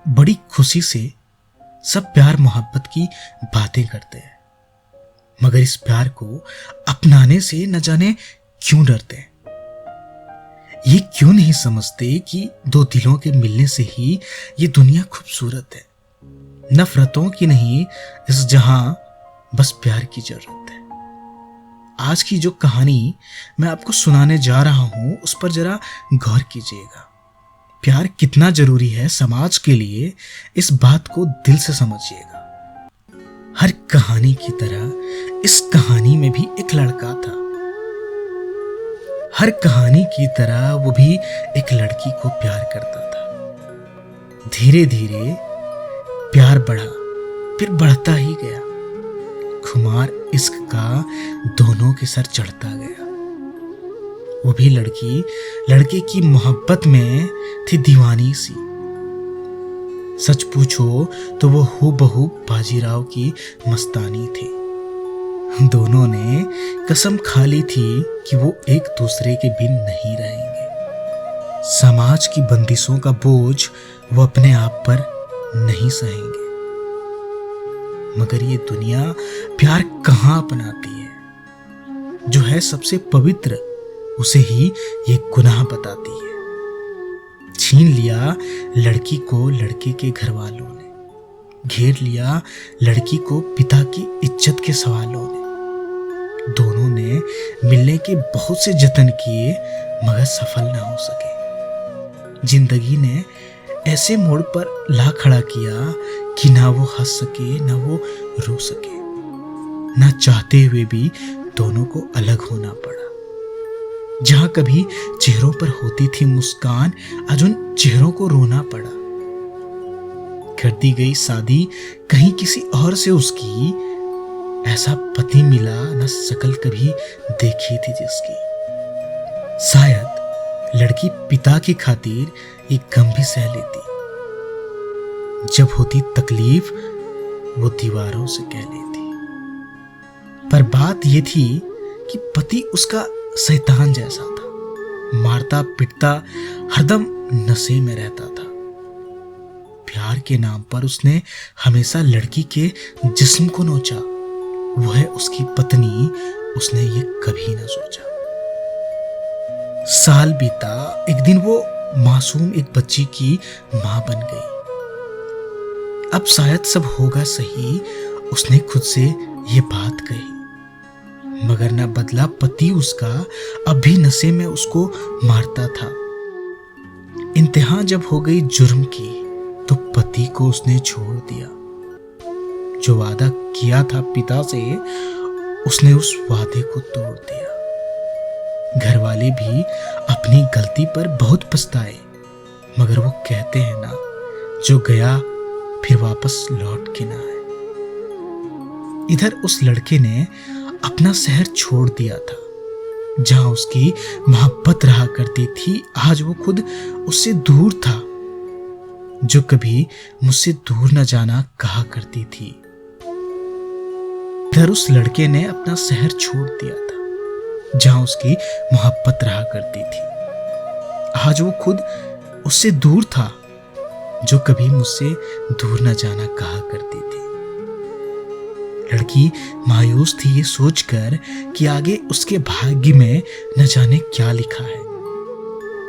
बड़ी खुशी से सब प्यार मोहब्बत की बातें करते हैं, मगर इस प्यार को अपनाने से न जाने क्यों डरते हैं। ये क्यों नहीं समझते कि दो दिलों के मिलने से ही ये दुनिया खूबसूरत है। नफरतों की नहीं इस जहां, बस प्यार की जरूरत है। आज की जो कहानी मैं आपको सुनाने जा रहा हूं उस पर जरा गौर कीजिएगा। प्यार कितना जरूरी है समाज के लिए, इस बात को दिल से समझिएगा। हर कहानी की तरह इस कहानी में भी एक लड़का था। हर कहानी की तरह वो भी एक लड़की को प्यार करता था। धीरे धीरे प्यार बढ़ा, फिर बढ़ता ही गया। खुमार इश्क का दोनों के सर चढ़ता गया। वो भी लड़की लड़के की मोहब्बत में थी दीवानी सी। सच पूछो तो वो हूबहू बाजीराव की मस्तानी थी। दोनों ने कसम खा ली थी कि वो एक दूसरे के बिन नहीं रहेंगे। समाज की बंदिशों का बोझ वो अपने आप पर नहीं सहेंगे। मगर ये दुनिया प्यार कहाँ अपनाती है। जो है सबसे पवित्र उसे ही ये गुनाह बताती है। छीन लिया लड़की को लड़के के घर वालों ने, घेर लिया लड़की को पिता की इज्जत के सवालों ने। दोनों ने मिलने के बहुत से जतन किए मगर सफल ना हो सके। जिंदगी ने ऐसे मोड़ पर ला खड़ा किया कि ना वो हंस सके ना वो रो सके। ना चाहते हुए भी दोनों को अलग होना पड़ा। जहां कभी चेहरों पर होती थी मुस्कान, आज उन चेहरों को रोना पड़ा। कर दी गई शादी कहीं किसी और से उसकी, ऐसा पति मिला न शकल कभी देखी थी जिसकी। शायद लड़की पिता की खातिर एक गम भी सह लेती। जब होती तकलीफ वो दीवारों से कह लेती। पर बात ये थी कि पति उसका शैतान जैसा था। मारता पिटता हरदम नशे में रहता था। प्यार के नाम पर उसने हमेशा लड़की के जिस्म को नोचा। वो है उसकी पत्नी, उसने ये कभी ना सोचा। साल बीता, एक दिन वो मासूम एक बच्ची की मां बन गई। अब शायद सब होगा सही, उसने खुद से ये बात कही। मगर न बदला पति उसका, अब भी नशे में उसको मारता था। इंतहा जब हो गई जुर्म की तो पति को उसने छोड़ दिया। जो वादा किया था पिता से, उसने उस वादे को तोड़ दिया। घर वाले भी अपनी गलती पर बहुत पछताए, मगर वो कहते हैं ना, जो गया फिर वापस लौट के ना आए। इधर उस लड़के ने अपना शहर छोड़ दिया था, जहां उसकी मोहब्बत रहा करती थी। आज वो खुद उससे दूर था। जो कभी मुझसे दूर न जाना कहा करती थी। इधर उस लड़के ने अपना शहर छोड़ दिया था, जहां उसकी मोहब्बत रहा करती थी। आज वो खुद उससे दूर था। जो कभी मुझसे दूर न जाना कहा करती थी। लड़की मायूस थी ये सोचकर कि आगे उसके भाग्य में न जाने क्या लिखा है।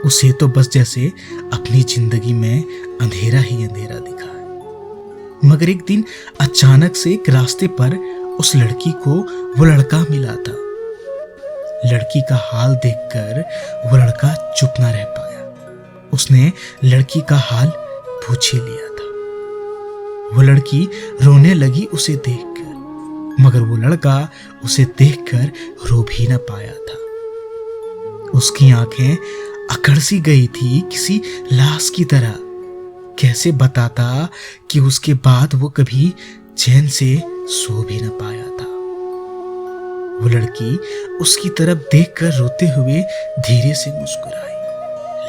उसे तो बस जैसे अपनी जिंदगी में अंधेरा ही अंधेरा दिखा है। मगर एक दिन अचानक से एक रास्ते पर उस लड़की को वो लड़का मिला था। लड़की का हाल देखकर वो लड़का चुप ना रह पाया। उसने लड़की का हाल पूछ ही लिया था। वो लड़की रोने लगी उसे देखकर, मगर वो लड़का उसे देखकर रो भी न पाया था। उसकी आंखें अकड़ सी गई थी किसी लाश की तरह। कैसे बताता कि उसके बाद वो कभी चैन से सो भी न पाया था। वो लड़की उसकी तरफ देखकर रोते हुए धीरे से मुस्कुराई।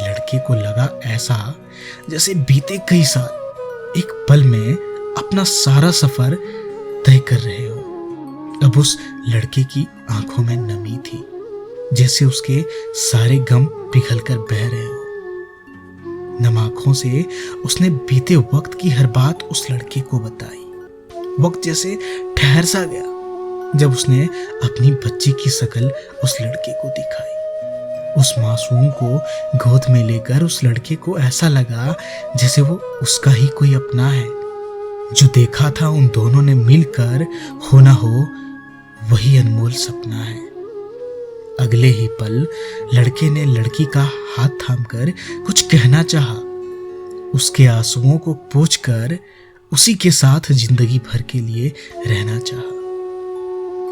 लड़के को लगा ऐसा जैसे बीते कई साल एक पल में अपना सारा सफर तय कर रहे हो। अब उस लड़के की आंखों में नमी थी, जैसे उसके सारे गम पिघल कर बह रहे हो। नम आंखों से उसने बीते वक्त की हर बात उस लड़के को बताई। वक्त जैसे ठहर सा गया जब उसने अपनी बच्ची की शक्ल उस लड़के को दिखाई। उस मासूम को गोद में लेकर उस लड़के को ऐसा लगा जैसे वो उसका ही कोई अपना है। जो देखा था उन दोनों ने मिलकर हो ना हो वही अनमोल सपना है। अगले ही पल लड़के ने लड़की का हाथ थामकर कुछ कहना चाहा, उसके आंसुओं को पोंछकर उसी के साथ जिंदगी भर के लिए रहना चाहा।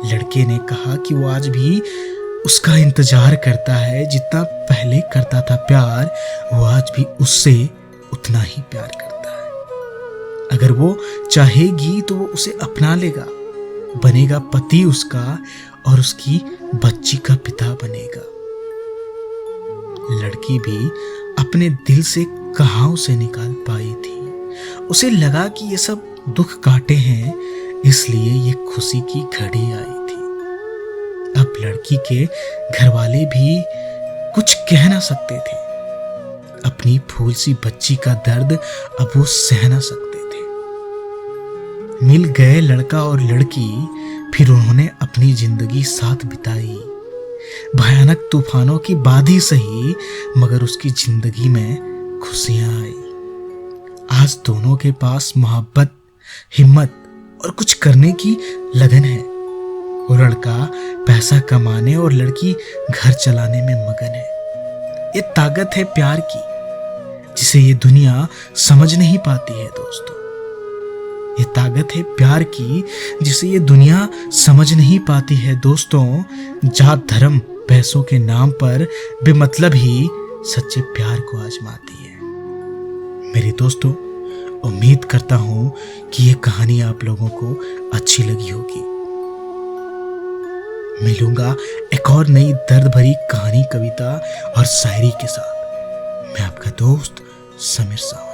लड़के ने कहा कि वो आज भी उसका इंतजार करता है, जितना पहले करता था प्यार, वो आज भी उससे उतना ही प्यार करता है। अगर वो चाहेगी तो वो उसे अपना लेगा, बनेगा पति उसका और उसकी बच्ची का पिता बनेगा। लड़की भी अपने दिल से कहाँ उसे निकाल पाई थी। उसे लगा कि ये सब दुख काटे हैं, इसलिए ये खुशी की घड़ी आई थी। अब लड़की के घर वाले भी कुछ कह ना सकते थे। अपनी फूल सी बच्ची का दर्द अब वो सह ना सकते थे। मिल गए लड़का और लड़की, फिर उन्होंने अपनी जिंदगी साथ बिताई। भयानक तूफानों की बाधी सही, मगर उसकी जिंदगी में खुशियां आई। आज दोनों के पास मोहब्बत, हिम्मत और कुछ करने की लगन है। वो लड़का पैसा कमाने और लड़की घर चलाने में मगन है। ये ताकत है प्यार की, जिसे ये दुनिया समझ नहीं पाती है दोस्तों। ये ताकत है प्यार की, जिसे ये दुनिया समझ नहीं पाती है दोस्तों। जात धर्म पैसों के नाम पर बेमतलब ही सच्चे प्यार को आजमाती है। मेरे दोस्तों, उम्मीद करता हूं कि ये कहानी आप लोगों को अच्छी लगी होगी। मिलूंगा एक और नई दर्द भरी कहानी, कविता और शायरी के साथ। मैं आपका दोस्त समीर साहब।